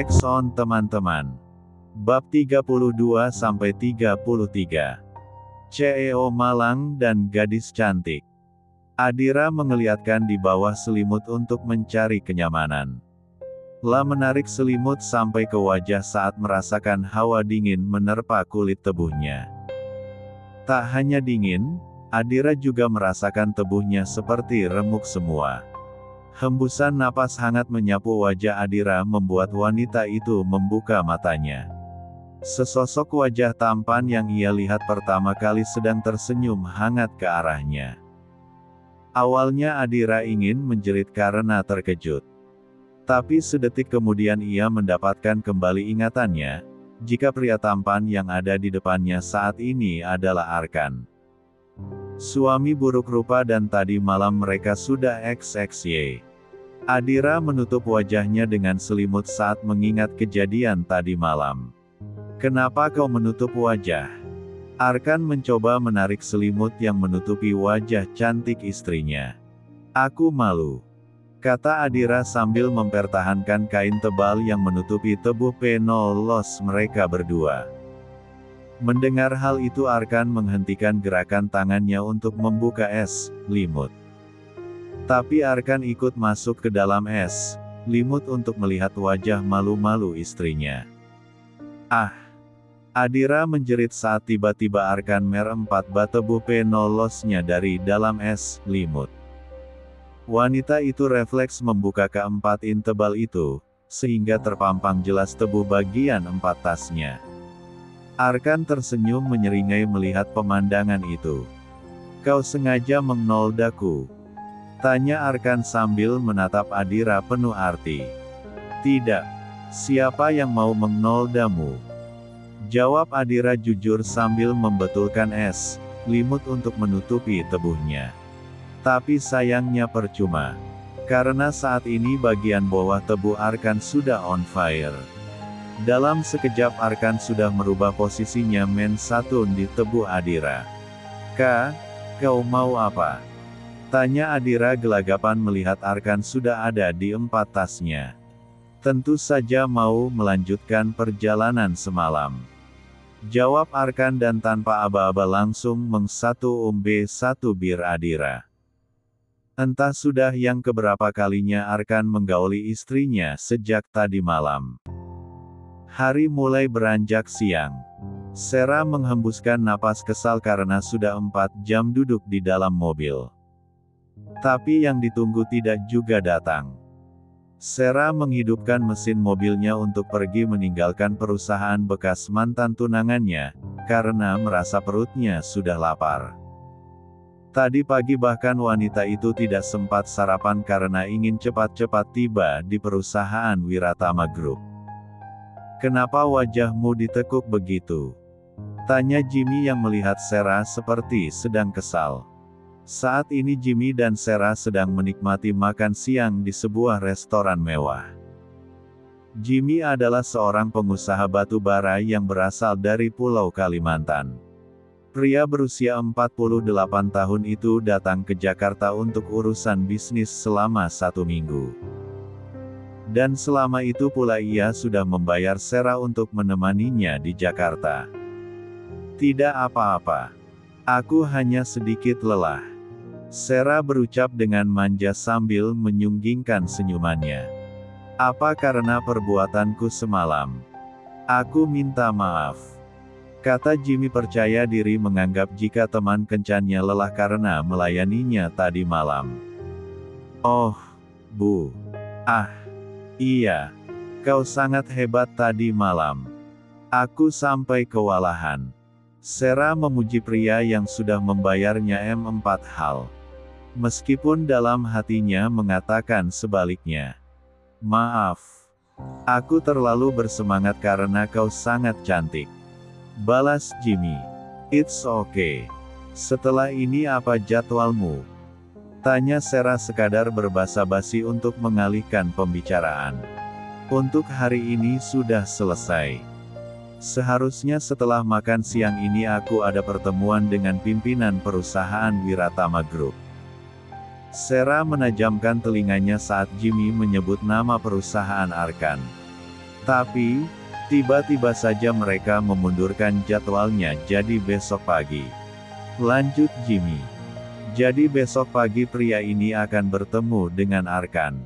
Next on teman-teman. Bab 32-33. CEO Malang dan gadis cantik. Adira mengeliatkan di bawah selimut untuk mencari kenyamanan. La menarik selimut sampai ke wajah saat merasakan hawa dingin menerpa kulit tubuhnya. Tak hanya dingin, Adira juga merasakan tubuhnya seperti remuk semua. Hembusan napas hangat menyapu wajah Adira membuat wanita itu membuka matanya. Sesosok wajah tampan yang ia lihat pertama kali sedang tersenyum hangat ke arahnya. Awalnya Adira ingin menjerit karena terkejut. Tapi sedetik kemudian ia mendapatkan kembali ingatannya, jika pria tampan yang ada di depannya saat ini adalah Arkan. Suami buruk rupa dan tadi malam mereka sudah XXY. Adira menutup wajahnya dengan selimut saat mengingat kejadian tadi malam. Kenapa kau menutup wajah? Arkan mencoba menarik selimut yang menutupi wajah cantik istrinya. Aku malu, kata Adira sambil mempertahankan kain tebal yang menutupi tubuh penolos mereka berdua. Mendengar hal itu Arkan menghentikan gerakan tangannya untuk membuka es limut. Tapi Arkan ikut masuk ke dalam es limut untuk melihat wajah malu-malu istrinya. Ah! Adira menjerit saat tiba-tiba Arkan merempat tubuh penolosnya dari dalam es limut. Wanita itu refleks membuka keempat in tebal itu, sehingga terpampang jelas tubuh bagian empat tasnya. Arkan tersenyum menyeringai melihat pemandangan itu. Kau sengaja mengnoldaku? Tanya Arkan sambil menatap Adira penuh arti. Tidak. Siapa yang mau mengnoldamu? Jawab Adira jujur sambil membetulkan es limut untuk menutupi tubuhnya. Tapi sayangnya percuma. Karena saat ini bagian bawah tubuh Arkan sudah on fire. Dalam sekejap Arkan sudah merubah posisinya mensatun di tubuh Adira. Kau mau apa? Tanya Adira gelagapan melihat Arkan sudah ada di empat tasnya. Tentu saja mau melanjutkan perjalanan semalam. Jawab Arkan dan tanpa aba-aba langsung mengsatu satu bir Adira. Entah sudah yang keberapa kalinya Arkan menggauli istrinya sejak tadi malam. Hari mulai beranjak siang. Sera menghembuskan napas kesal karena sudah 4 jam duduk di dalam mobil. Tapi yang ditunggu tidak juga datang. Sera menghidupkan mesin mobilnya untuk pergi meninggalkan perusahaan bekas mantan tunangannya, karena merasa perutnya sudah lapar. Tadi pagi bahkan wanita itu tidak sempat sarapan karena ingin cepat-cepat tiba di perusahaan Wiratama Group. Kenapa wajahmu ditekuk begitu? Tanya Jimmy yang melihat Sera seperti sedang kesal. Saat ini Jimmy dan Sera sedang menikmati makan siang di sebuah restoran mewah. Jimmy adalah seorang pengusaha batu bara yang berasal dari Pulau Kalimantan. Pria berusia 48 tahun itu datang ke Jakarta untuk urusan bisnis selama 1 minggu. Dan selama itu pula ia sudah membayar Sera untuk menemaninya di Jakarta. Tidak apa-apa. Aku hanya sedikit lelah. Sera berucap dengan manja sambil menyunggingkan senyumannya. Apa karena perbuatanku semalam? Aku minta maaf. Kata Jimmy percaya diri menganggap jika teman kencannya lelah karena melayaninya tadi malam. Oh, Bu. Ah, iya. Kau sangat hebat tadi malam. Aku sampai kewalahan. Sera memuji pria yang sudah membayarnya M4 hal. Meskipun dalam hatinya mengatakan sebaliknya. Maaf. Aku terlalu bersemangat karena kau sangat cantik. Balas Jimmy. It's okay. Setelah ini apa jadwalmu? Tanya Sera sekadar berbasa-basi untuk mengalihkan pembicaraan. Untuk hari ini sudah selesai. Seharusnya setelah makan siang ini aku ada pertemuan dengan pimpinan perusahaan Wiratama Group. Sera menajamkan telinganya saat Jimmy menyebut nama perusahaan Arkan. Tapi, tiba-tiba saja mereka memundurkan jadwalnya jadi besok pagi. Lanjut Jimmy. Jadi besok pagi pria ini akan bertemu dengan Arkan.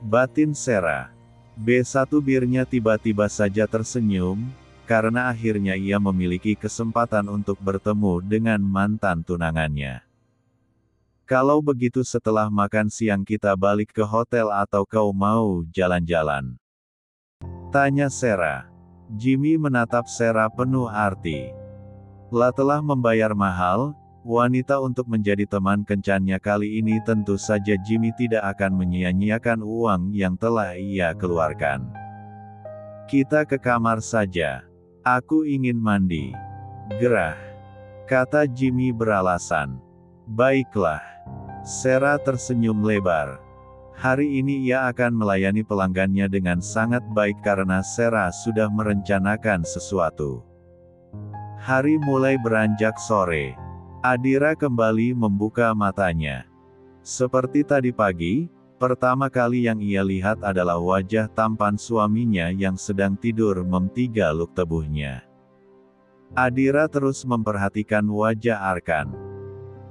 Batin Sarah. B1 birnya tiba-tiba saja tersenyum, karena akhirnya ia memiliki kesempatan untuk bertemu dengan mantan tunangannya. Kalau begitu setelah makan siang kita balik ke hotel atau kau mau jalan-jalan? Tanya Sarah. Jimmy menatap Sarah penuh arti. Telah membayar mahal, wanita untuk menjadi teman kencannya kali ini tentu saja Jimmy tidak akan menyia-nyiakan uang yang telah ia keluarkan. Kita ke kamar saja. Aku ingin mandi. Gerah. Kata Jimmy beralasan. Baiklah. Sarah tersenyum lebar. Hari ini ia akan melayani pelanggannya dengan sangat baik karena Sarah sudah merencanakan sesuatu. Hari mulai beranjak sore. Adira kembali membuka matanya. Seperti tadi pagi, pertama kali yang ia lihat adalah wajah tampan suaminya yang sedang tidur menggaluk tubuhnya. Adira terus memperhatikan wajah Arkan.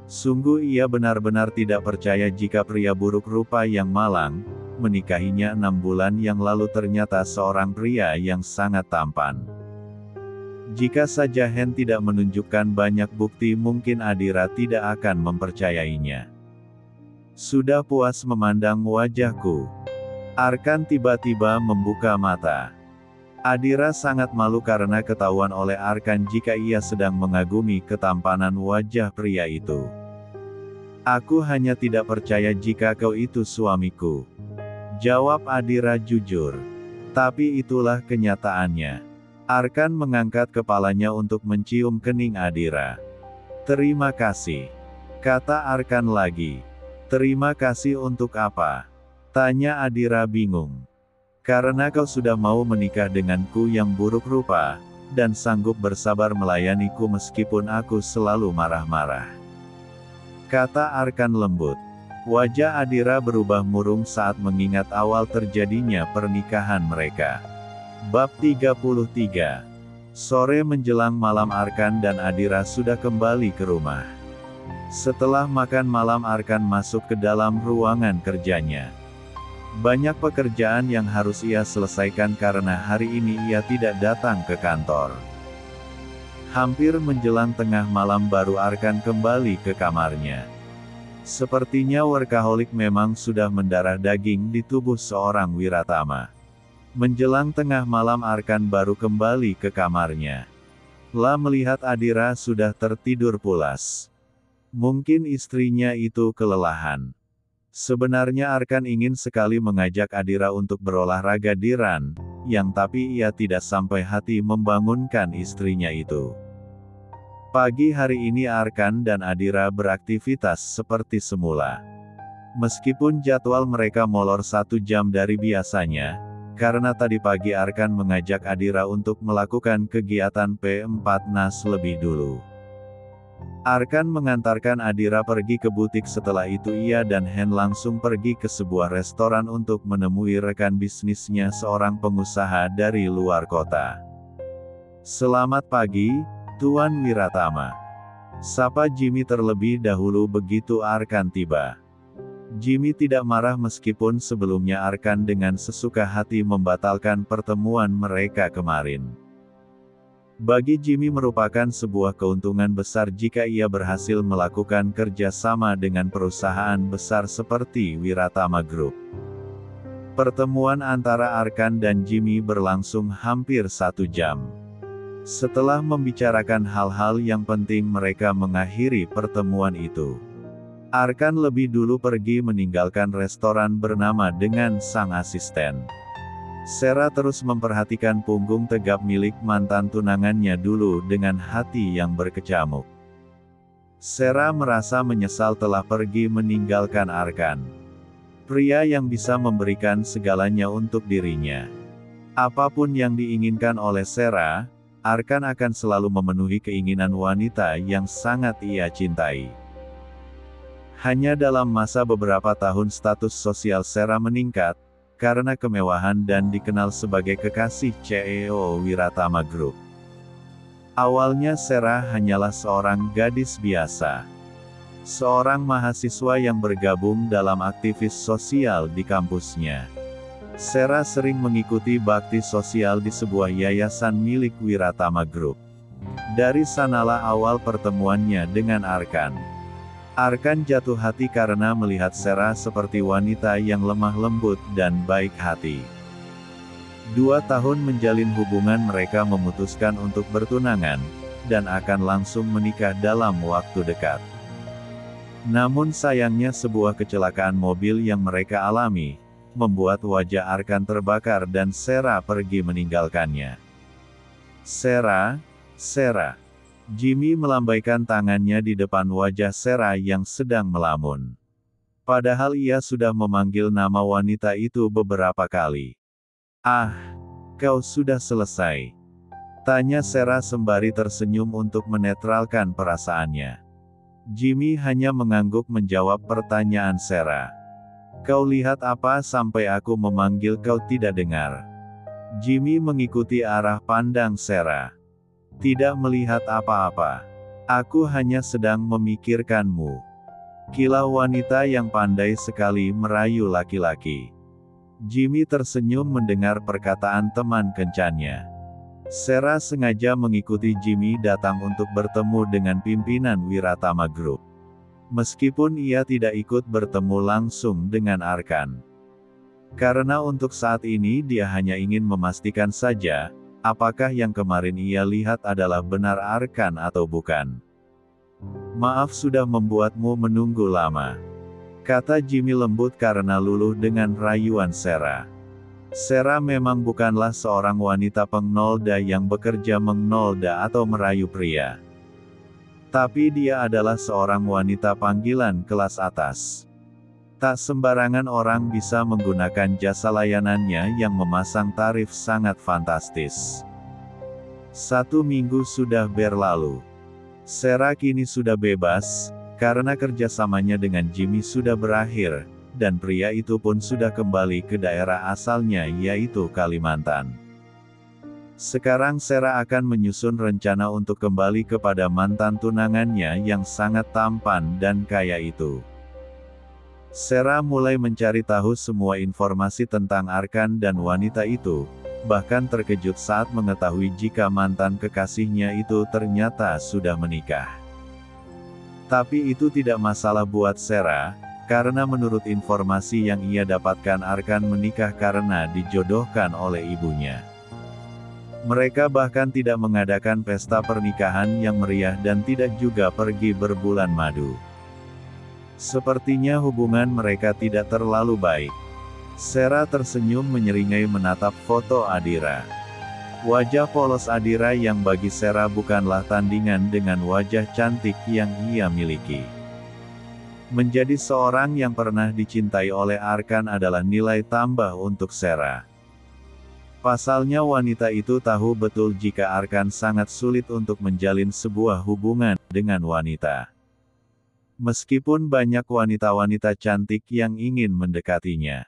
Sungguh ia benar-benar tidak percaya jika pria buruk rupa yang malang, menikahinya 6 bulan yang lalu ternyata seorang pria yang sangat tampan. Jika saja Hen tidak menunjukkan banyak bukti mungkin Adira tidak akan mempercayainya. Sudah puas memandang wajahku? Arkan tiba-tiba membuka mata. Adira sangat malu karena ketahuan oleh Arkan jika ia sedang mengagumi ketampanan wajah pria itu. Aku hanya tidak percaya jika kau itu suamiku. Jawab Adira jujur. Tapi itulah kenyataannya. Arkan mengangkat kepalanya untuk mencium kening Adira. Terima kasih. Kata Arkan lagi. Terima kasih untuk apa? Tanya Adira bingung. Karena kau sudah mau menikah denganku yang buruk rupa, dan sanggup bersabar melayaniku meskipun aku selalu marah-marah. Kata Arkan lembut. Wajah Adira berubah murung saat mengingat awal terjadinya pernikahan mereka. Bab 33. Sore menjelang malam Arkan dan Adira sudah kembali ke rumah. Setelah makan malam Arkan masuk ke dalam ruangan kerjanya. Banyak pekerjaan yang harus ia selesaikan karena hari ini ia tidak datang ke kantor. Hampir menjelang tengah malam baru Arkan kembali ke kamarnya. Sepertinya workaholic memang sudah mendarah daging di tubuh seorang Wiratama. Menjelang tengah malam Arkan baru kembali ke kamarnya. Melihat Adira sudah tertidur pulas. Mungkin istrinya itu kelelahan. Sebenarnya Arkan ingin sekali mengajak Adira untuk berolahraga di run, tapi ia tidak sampai hati membangunkan istrinya itu. Pagi hari ini Arkan dan Adira beraktivitas seperti semula. Meskipun jadwal mereka molor 1 jam dari biasanya, karena tadi pagi Arkan mengajak Adira untuk melakukan kegiatan P4 NAS lebih dulu. Arkan mengantarkan Adira pergi ke butik setelah itu ia dan Hen langsung pergi ke sebuah restoran untuk menemui rekan bisnisnya seorang pengusaha dari luar kota. Selamat pagi, Tuan Wiratama. Sapa Jimmy terlebih dahulu begitu Arkan tiba. Jimmy tidak marah meskipun sebelumnya Arkan dengan sesuka hati membatalkan pertemuan mereka kemarin. Bagi Jimmy merupakan sebuah keuntungan besar jika ia berhasil melakukan kerja sama dengan perusahaan besar seperti Wiratama Group. Pertemuan antara Arkan dan Jimmy berlangsung hampir 1 jam. Setelah membicarakan hal-hal yang penting mereka mengakhiri pertemuan itu. Arkan lebih dulu pergi meninggalkan restoran bernama dengan sang asisten. Sarah terus memperhatikan punggung tegap milik mantan tunangannya dulu dengan hati yang berkecamuk. Sarah merasa menyesal telah pergi meninggalkan Arkan. Pria yang bisa memberikan segalanya untuk dirinya. Apapun yang diinginkan oleh Sarah, Arkan akan selalu memenuhi keinginan wanita yang sangat ia cintai. Hanya dalam masa beberapa tahun status sosial Sarah meningkat, karena kemewahan dan dikenal sebagai kekasih CEO Wiratama Group. Awalnya Sera hanyalah seorang gadis biasa. Seorang mahasiswa yang bergabung dalam aktivis sosial di kampusnya. Sera sering mengikuti bakti sosial di sebuah yayasan milik Wiratama Group. Dari sanalah awal pertemuannya dengan Arkan. Arkan jatuh hati karena melihat Sera seperti wanita yang lemah lembut dan baik hati. 2 tahun menjalin hubungan, mereka memutuskan untuk bertunangan, dan akan langsung menikah dalam waktu dekat. Namun sayangnya sebuah kecelakaan mobil yang mereka alami, membuat wajah Arkan terbakar dan Sera pergi meninggalkannya. Sera. Jimmy melambaikan tangannya di depan wajah Sera yang sedang melamun. Padahal ia sudah memanggil nama wanita itu beberapa kali. "Ah, kau sudah selesai?" tanya Sera sembari tersenyum untuk menetralkan perasaannya. Jimmy hanya mengangguk menjawab pertanyaan Sera. "Kau lihat apa sampai aku memanggil kau tidak dengar?" Jimmy mengikuti arah pandang Sera. "Tidak melihat apa-apa. Aku hanya sedang memikirkanmu." Kilau wanita yang pandai sekali merayu laki-laki. Jimmy tersenyum mendengar perkataan teman kencannya. Sera sengaja mengikuti Jimmy datang untuk bertemu dengan pimpinan Wiratama Group. Meskipun ia tidak ikut bertemu langsung dengan Arkan. Karena untuk saat ini dia hanya ingin memastikan saja, apakah yang kemarin ia lihat adalah benar Arkan atau bukan. "Maaf sudah membuatmu menunggu lama," kata Jimmy lembut karena luluh dengan rayuan Sera. Sera memang bukanlah seorang wanita pengnolda yang bekerja mengnolda atau merayu pria. Tapi dia adalah seorang wanita panggilan kelas atas. Tak sembarangan orang bisa menggunakan jasa layanannya yang memasang tarif sangat fantastis. 1 minggu sudah berlalu. Sera kini sudah bebas, karena kerjasamanya dengan Jimmy sudah berakhir, dan pria itu pun sudah kembali ke daerah asalnya yaitu Kalimantan. Sekarang Sera akan menyusun rencana untuk kembali kepada mantan tunangannya yang sangat tampan dan kaya itu. Sera mulai mencari tahu semua informasi tentang Arkan dan wanita itu, bahkan terkejut saat mengetahui jika mantan kekasihnya itu ternyata sudah menikah. Tapi itu tidak masalah buat Sera, karena menurut informasi yang ia dapatkan Arkan menikah karena dijodohkan oleh ibunya. Mereka bahkan tidak mengadakan pesta pernikahan yang meriah dan tidak juga pergi berbulan madu. Sepertinya hubungan mereka tidak terlalu baik. Sera tersenyum menyeringai menatap foto Adira. Wajah polos Adira yang bagi Sera bukanlah tandingan dengan wajah cantik yang ia miliki. Menjadi seorang yang pernah dicintai oleh Arkan adalah nilai tambah untuk Sera. Pasalnya wanita itu tahu betul jika Arkan sangat sulit untuk menjalin sebuah hubungan dengan wanita. Meskipun banyak wanita-wanita cantik yang ingin mendekatinya.